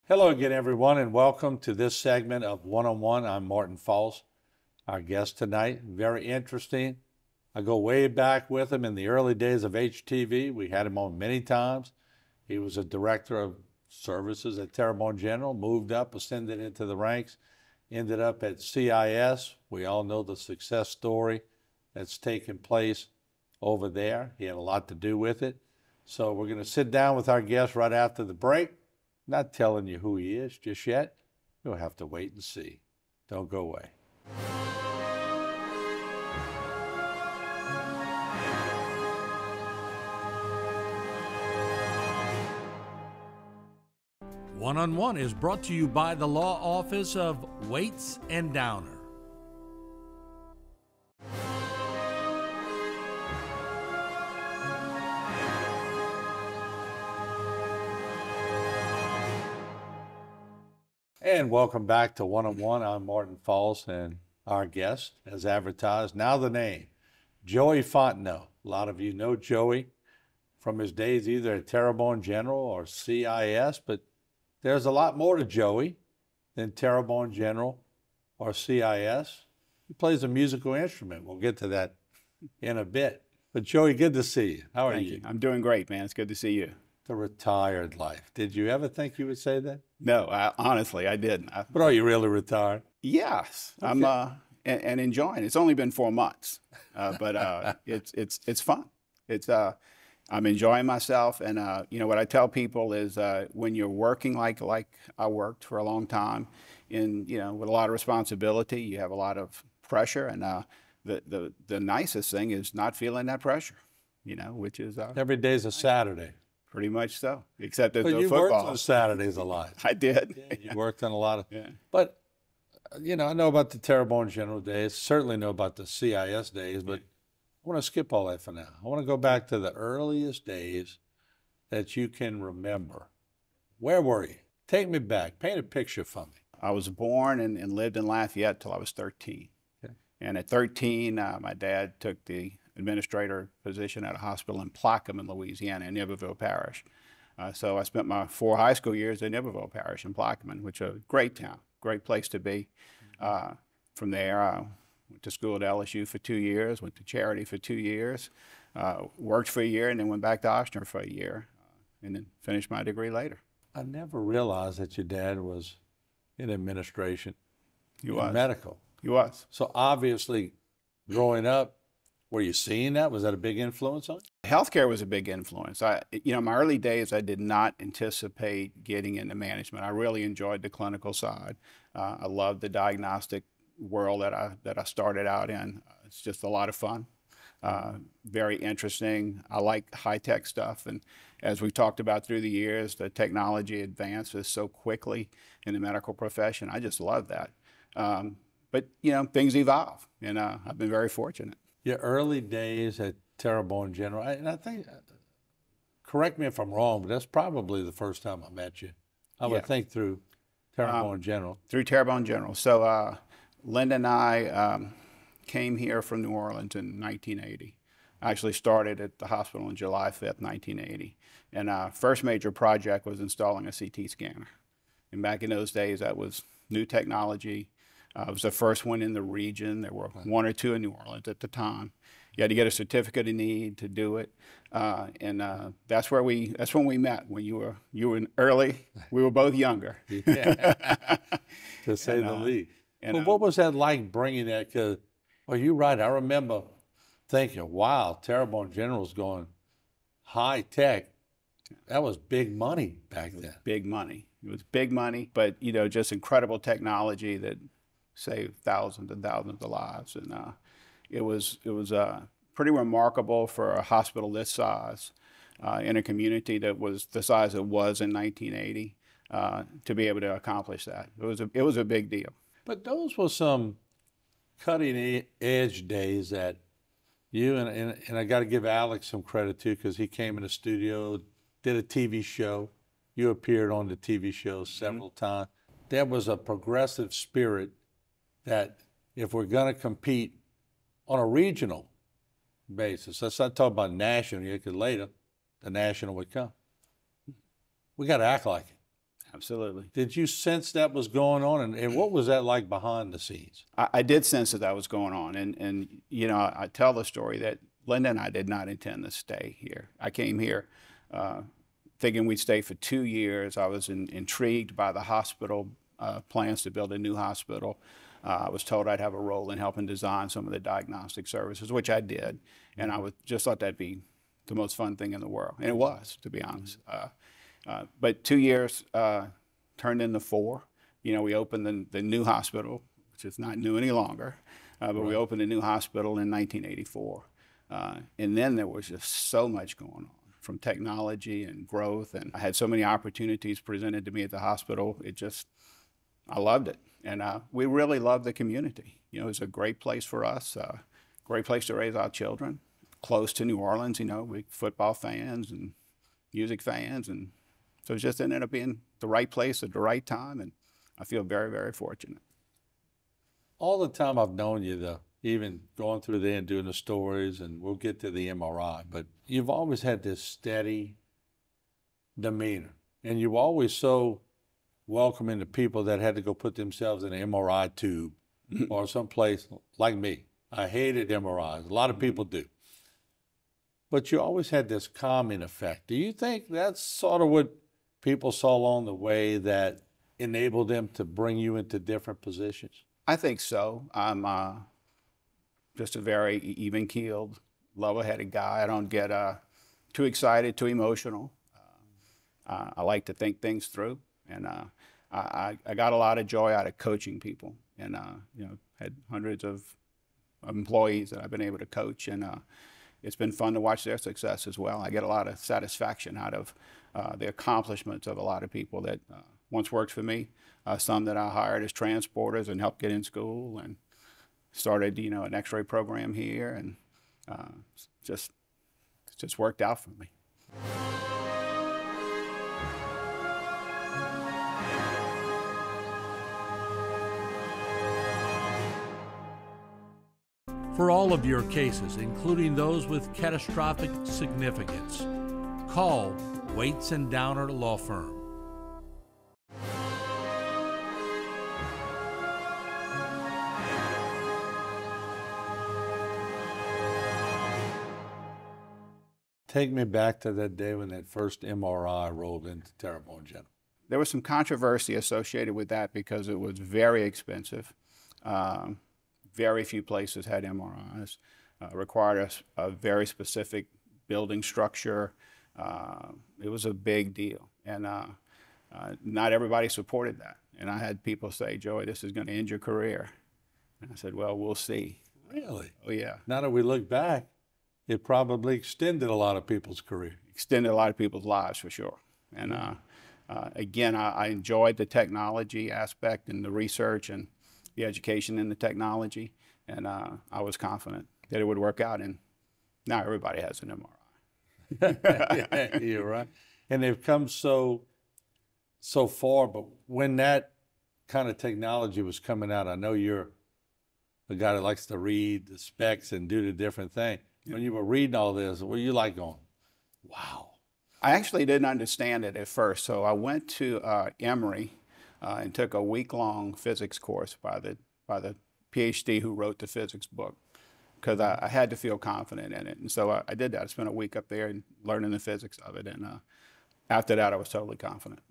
Hello again, everyone, and welcome to this segment of One-on-One. I'm Martin Falls. Our guest tonight, very interesting. I go way back with him in the early days of HTV. We had him on many times. He was a director of services at Terrebonne General, moved up, ascended into the ranks, ended up at CIS. We all know the success story that's taken place over there. He had a lot to do with it. So we're going to sit down with our guest right after the break. Not telling you who he is just yet. You'll have to wait and see. Don't go away. One-on-One is brought to you by the Law Office of Waits and Downer. And welcome back to One-on-One. I'm Martin Falls, and our guest, as advertised, now the name, Joey Fontenot. A lot of you know Joey from his days either at Terrebonne General or CIS, but there's a lot more to Joey than Terrebonne General or CIS. He plays a musical instrument. We'll get to that in a bit. But Joey, good to see you. How are you? Thank you. I'm doing great, man. It's good to see you. The retired life. Did you ever think you would say that? No, honestly, I didn't. But are you really retired? Yes, okay. I'm and enjoying. It's only been 4 months, but it's fun. I'm enjoying myself, and you know what I tell people is when you're working like I worked for a long time, with a lot of responsibility, you have a lot of pressure, and the nicest thing is not feeling that pressure, which is every day's a Saturday. Pretty much so, except there's no you football. Worked on Saturdays a lot. I did. Yeah, you worked on a lot of. Yeah. But I know about the Terrebonne General days. Certainly know about the CIS days. But I want to skip all that for now. I want to go back to the earliest days that you can remember. Where were you? Take me back. Paint a picture for me. I was born and lived in Lafayette till I was 13. Okay. And at 13, my dad took the administrator position at a hospital in Plaquemine, Louisiana, in Iberville Parish. So I spent my 4 high school years in Iberville Parish in Plaquemine, which is a great town, great place to be. From there, I went to school at LSU for 2 years, went to Charity for 2 years, worked for a year, and then went back to Oxnard for a year, and then finished my degree later. I never realized that your dad was in administration. He was. Medical. He was. So obviously, growing up, were you seeing that? Was that a big influence on you? Healthcare was a big influence. My early days, I did not anticipate getting into management. I really enjoyed the clinical side. I loved the diagnostic world that I started out in. It's just a lot of fun, very interesting. I like high-tech stuff, and as we talked about through the years, the technology advances so quickly in the medical profession. I just love that. But things evolve, and I've been very fortunate. Your early days at Terrebonne General, and I think, correct me if I'm wrong, but that's probably the first time I met you. I would think through Terrebonne General. Through Terrebonne General. So Linda and I came here from New Orleans in 1980. I actually started at the hospital on July 5th, 1980. And our first major project was installing a CT scanner. And back in those days, that was new technology. It was the first one in the region. There were 1 or 2 in New Orleans at the time. You had to get a certificate of need to do it, and that's when we met. When you were early, we were both younger. Yeah. To say the least. But what was that like bringing that? Because, well, you're right. I remember thinking, wow, Terrebonne General's going high tech. That was big money back then. Big money. It was big money, but just incredible technology that saved thousands and thousands of lives, and it was pretty remarkable for a hospital this size in a community that was the size it was in 1980 to be able to accomplish that. It was a big deal. But those were some cutting edge days that you and I got to give Alex some credit too, because he came in the studio, did a TV show. You appeared on the TV show several times. There was a progressive spirit that if we're going to compete on a regional basis, let's not talk about national yet, because later the national would come. We got to act like it. Absolutely. Did you sense that was going on, and what was that like behind the scenes? I did sense that was going on, and you know, I tell the story that Linda and I did not intend to stay here. I came here thinking we'd stay for 2 years. I was intrigued by the hospital plans to build a new hospital. I was told I'd have a role in helping design some of the diagnostic services, which I did, and I just thought that'd be the most fun thing in the world, and it was, to be honest. But 2 years turned into 4. You know, we opened the new hospital, which is not new any longer, but we opened a new hospital in 1984. And then there was just so much going on, from technology and growth, and I had so many opportunities presented to me at the hospital. I loved it. And we really loved the community. You know, it was a great place for us, great place to raise our children, close to New Orleans, you know, we football fans and music fans, and so it just ended up being the right place at the right time, and I feel very, very fortunate. All the time I've known you, though, even going through there and doing the stories, and we'll get to the MRI, but you've always had this steady demeanor, and you were always so welcoming to people that had to go put themselves in an MRI tube or someplace like me. I hated MRIs. A lot of people do. But you always had this calming effect. Do you think that's sort of what people saw along the way that enabled them to bring you into different positions? I think so. I'm just a very even-keeled, level-headed guy. I don't get too excited, too emotional. I like to think things through, and I got a lot of joy out of coaching people, and you know, had hundreds of employees that I've been able to coach, and it's been fun to watch their success as well. I get a lot of satisfaction out of the accomplishments of a lot of people that once worked for me, some that I hired as transporters and helped get in school, and started, you know, an X-ray program here, and just worked out for me. For all of your cases, including those with catastrophic significance, call Waits and Downer Law Firm. Take me back to that day when that first MRI rolled into Terrebonne General. There was some controversy associated with that because it was very expensive. Very few places had MRIs. Required a very specific building structure. It was a big deal, and not everybody supported that. And I had people say, "Joey, this is going to end your career." And I said, "Well, we'll see." Really? Oh yeah. Now that we look back, it probably extended a lot of people's career. Extended a lot of people's lives for sure. And again, I enjoyed the technology aspect and the research and the education in the technology, and I was confident that it would work out, and now everybody has an MRI. Yeah, you're right. And they've come so far, but when that kind of technology was coming out, I know you're a guy that likes to read the specs and do the different thing. When you were reading all this, were you like going, wow? I actually didn't understand it at first, so I went to Emory and took a week-long physics course by the PhD who wrote the physics book, because I had to feel confident in it. And so I did that. I spent a week up there and learning the physics of it, and after that, I was totally confident.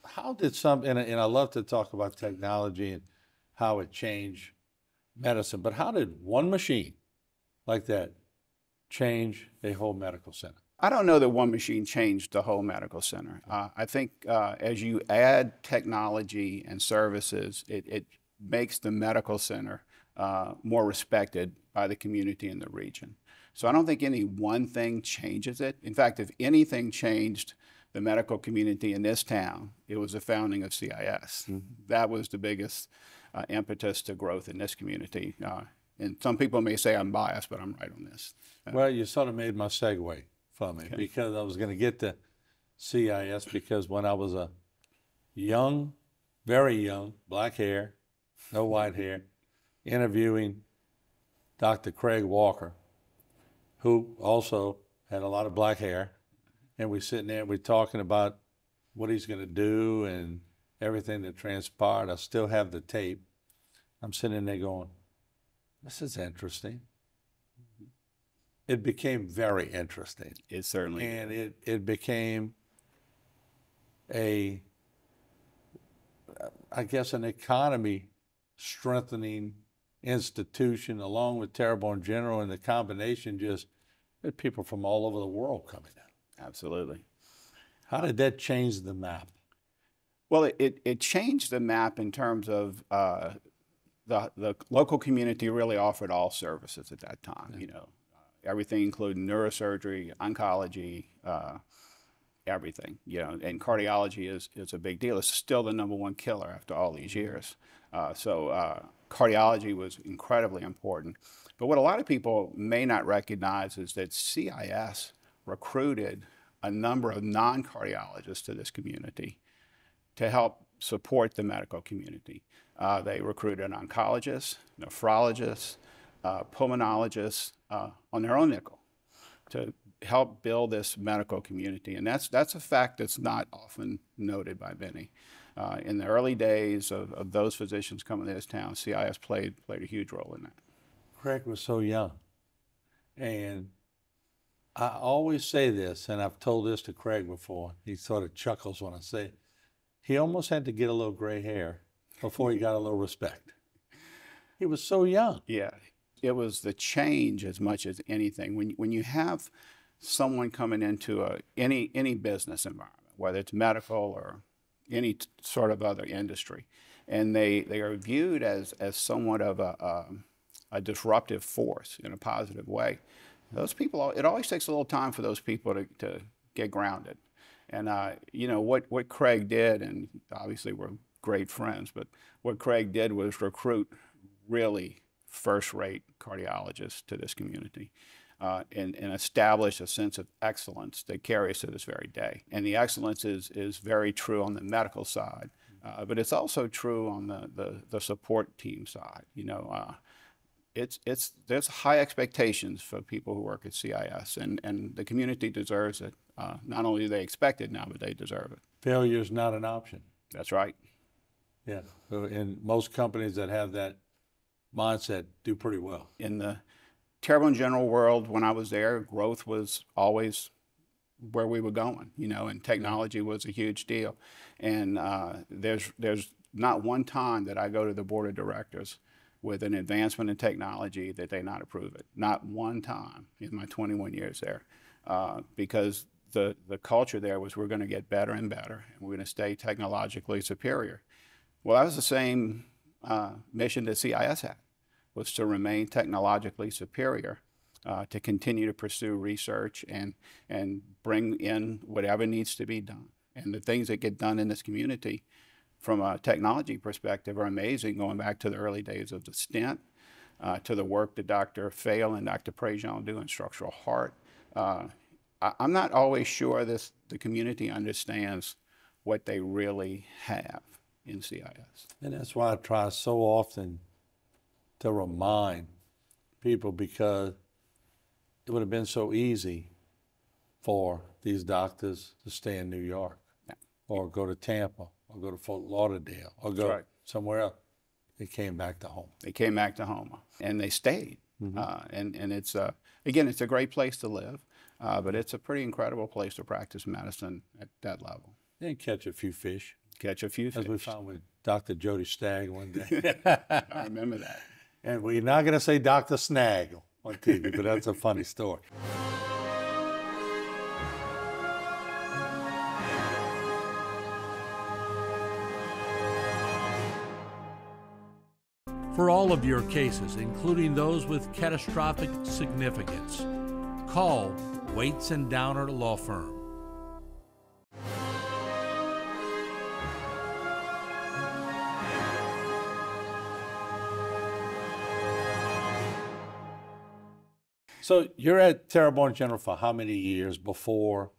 How did and I love to talk about technology and how it changed medicine, but how did one machine like that change a whole medical center? I don't know that one machine changed the whole medical center. I think as you add technology and services, it makes the medical center more respected by the community in the region. So I don't think any one thing changes it. In fact, if anything changed the medical community in this town, it was the founding of CIS. Mm-hmm. That was the biggest impetus to growth in this community. And some people may say I'm biased, but I'm right on this. Well, you sort of made my segue for me, okay, because I was going to get to CIS, because when I was a young, very young, black hair, no white hair, interviewing Dr. Craig Walker, who also had a lot of black hair, and we're sitting there, we're talking about what he's going to do and everything that transpired. I still have the tape. I'm sitting there going, this is interesting. It became very interesting. It certainly And did. it became I guess, an economy strengthening institution along with Terrebonne General, and the combination just had people from all over the world coming in. Absolutely. How did that change the map? Well, it changed the map in terms of the local community really offered all services at that time. You know, everything including neurosurgery, oncology, everything. You know, and cardiology is a big deal. It's still the #1 killer after all these years. So cardiology was incredibly important. But what a lot of people may not recognize is that CIS recruited a number of non-cardiologists to this community to help support the medical community. They recruited oncologists, nephrologists, pulmonologists on their own nickel to help build this medical community. And that's a fact that's not often noted by many. In the early days of those physicians coming to this town, CIS played a huge role in that. Craig was so young. And I always say this, and I've told this to Craig before. He sort of chuckles when I say it. He almost had to get a little gray hair before he got a little respect. He was so young. Yeah, it was the change as much as anything. When you have someone coming into any business environment, whether it's medical or any sort of other industry, and they are viewed as somewhat of a disruptive force in a positive way, those people, it always takes a little time for those people to get grounded. And you know, what Craig did, and obviously we're great friends, but what Craig did was recruit really first-rate cardiologists to this community and establish a sense of excellence that carries to this very day. And the excellence is very true on the medical side, but it's also true on the support team side. You know, there's high expectations for people who work at CIS, and the community deserves it. Not only do they expect it now, but they deserve it. Failure is not an option. That's right. Yeah, and most companies that have that mindset do pretty well. In the Terrebonne General world, when I was there, growth was always where we were going, you know, and technology was a huge deal. And there's not one time that I go to the board of directors with an advancement in technology that they not approve it. Not one time in my 21 years there, because the culture there was we're going to get better and better, and we're going to stay technologically superior. Well, that was the same mission that CIS had, was to remain technologically superior, to continue to pursue research and bring in whatever needs to be done. And the things that get done in this community from a technology perspective are amazing, going back to the early days of the stent, to the work that Dr. Fail and Dr. Prejean do in structural heart. I'm not always sure the community understands what they really have in CIS. And that's why I try so often to remind people, because it would have been so easy for these doctors to stay in New York, or go to Tampa, or go to Fort Lauderdale, or go somewhere else. They came back to Houma. They came back to Houma, and they stayed. And it's, again, it's a great place to live, but it's a pretty incredible place to practice medicine at that level. And catch a few fish. Catch a few fish. As we found with Dr. Jody Stagg one day. I remember that. And we're not going to say Dr. Snag on TV, but that's a funny story. For all of your cases, including those with catastrophic significance, call Waits and Downer Law Firm. So you're at Terrebonne General for how many years before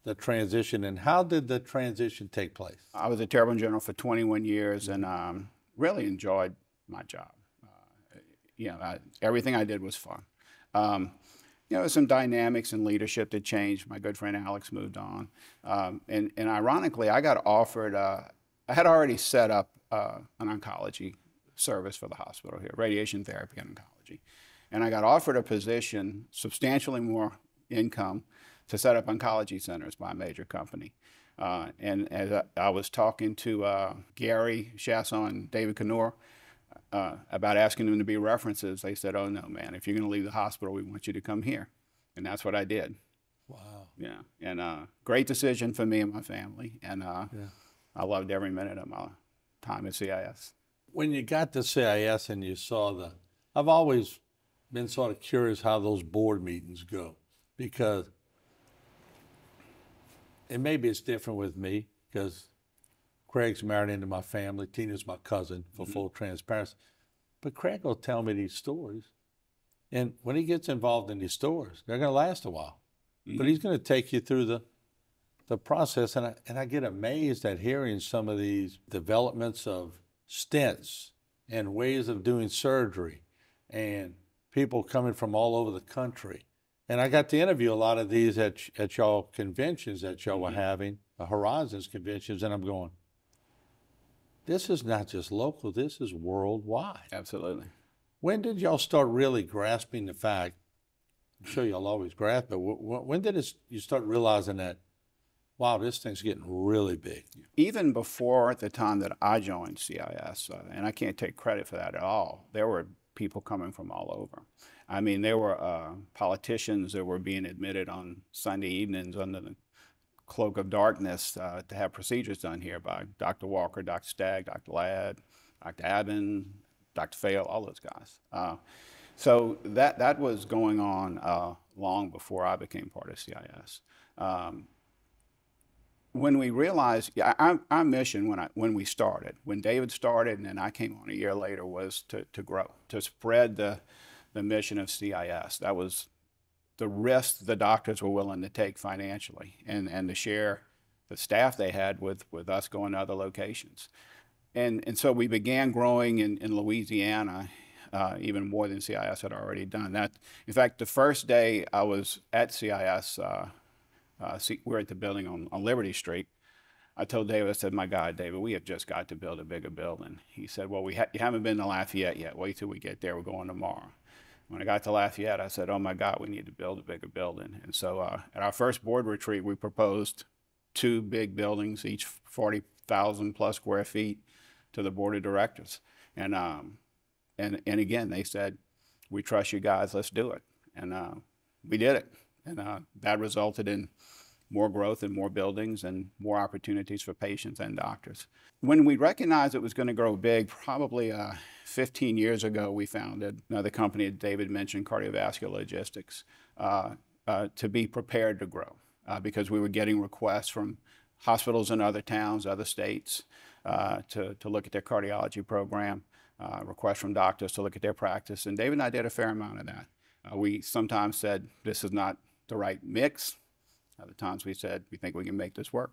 the transition, and how did the transition take place? I was at Terrebonne General for 21 years and really enjoyed my job. You know, everything I did was fun. some dynamics and leadership that changed. My good friend Alex moved on. And ironically, I got offered, I had already set up an oncology service for the hospital here, radiation therapy and oncology. And I got offered a position, substantially more income, to set up oncology centers by a major company. And as I was talking to Gary Chasson and David Canor about asking them to be references, they said, "Oh no, man, if you're going to leave the hospital, we want you to come here." And that's what I did. Wow. Yeah, and great decision for me and my family, and I loved every minute of my time at CIS. When you got to CIS and you saw I've always been sort of curious how those board meetings go, because and maybe it's different with me because Craig's married into my family. Tina's my cousin, for full transparency. But Craig will tell me these stories. And when he gets involved in these stories, they're going to last a while. But he's going to take you through the process. And I get amazed at hearing some of these developments of stents and ways of doing surgery and people coming from all over the country. And I got to interview a lot of these at y'all conventions that y'all were having, the Horizons conventions, and I'm going, this is not just local, this is worldwide. Absolutely. When did y'all start really grasping the fact, I'm sure y'all always grasp, but when did you start realizing that, wow, this thing's getting really big? Even before the time that I joined CIS, and I can't take credit for that at all, there were people coming from all over. I mean, there were politicians that were being admitted on Sunday evenings under the cloak of darkness to have procedures done here by Dr. Walker, Dr. Stagg, Dr. Ladd, Dr. Abbin, Dr. Fail, all those guys. So that was going on long before I became part of CIS. When we realized, our mission when we started, when David started and then I came on a year later, was to grow, to spread the mission of CIS. That was the risk the doctors were willing to take financially and to share the staff they had with us going to other locations. And so we began growing in Louisiana even more than CIS had already done. In fact, the first day I was at CIS, we're at the building on Liberty Street. I told David, I said, "My God, David, we have just got to build a bigger building." He said, "Well, you haven't been to Lafayette yet. Wait till we get there. We're going tomorrow." When I got to Lafayette, I said, "Oh my God, we need to build a bigger building." And so at our first board retreat, we proposed 2 big buildings, each 40,000 plus square feet, to the board of directors. And again, they said, "We trust you guys, let's do it." And we did it. And that resulted in more growth and more buildings and more opportunities for patients and doctors. When we recognized it was going to grow big, probably 15 years ago, we founded another company that David mentioned, Cardiovascular Logistics, to be prepared to grow because we were getting requests from hospitals in other towns, other states, to look at their cardiology program, requests from doctors to look at their practice. And David and I did a fair amount of that. We sometimes said, this is not the right mix. Other times we said, we think we can make this work.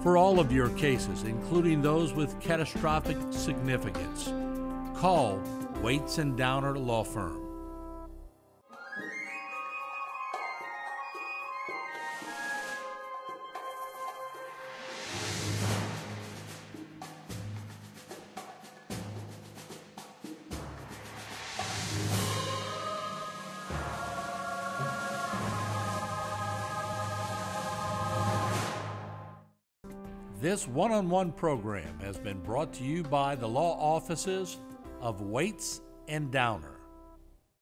For all of your cases, including those with catastrophic significance, call Waits and Downer Law Firm. This one-on-one program has been brought to you by the law offices of Waits and Downer.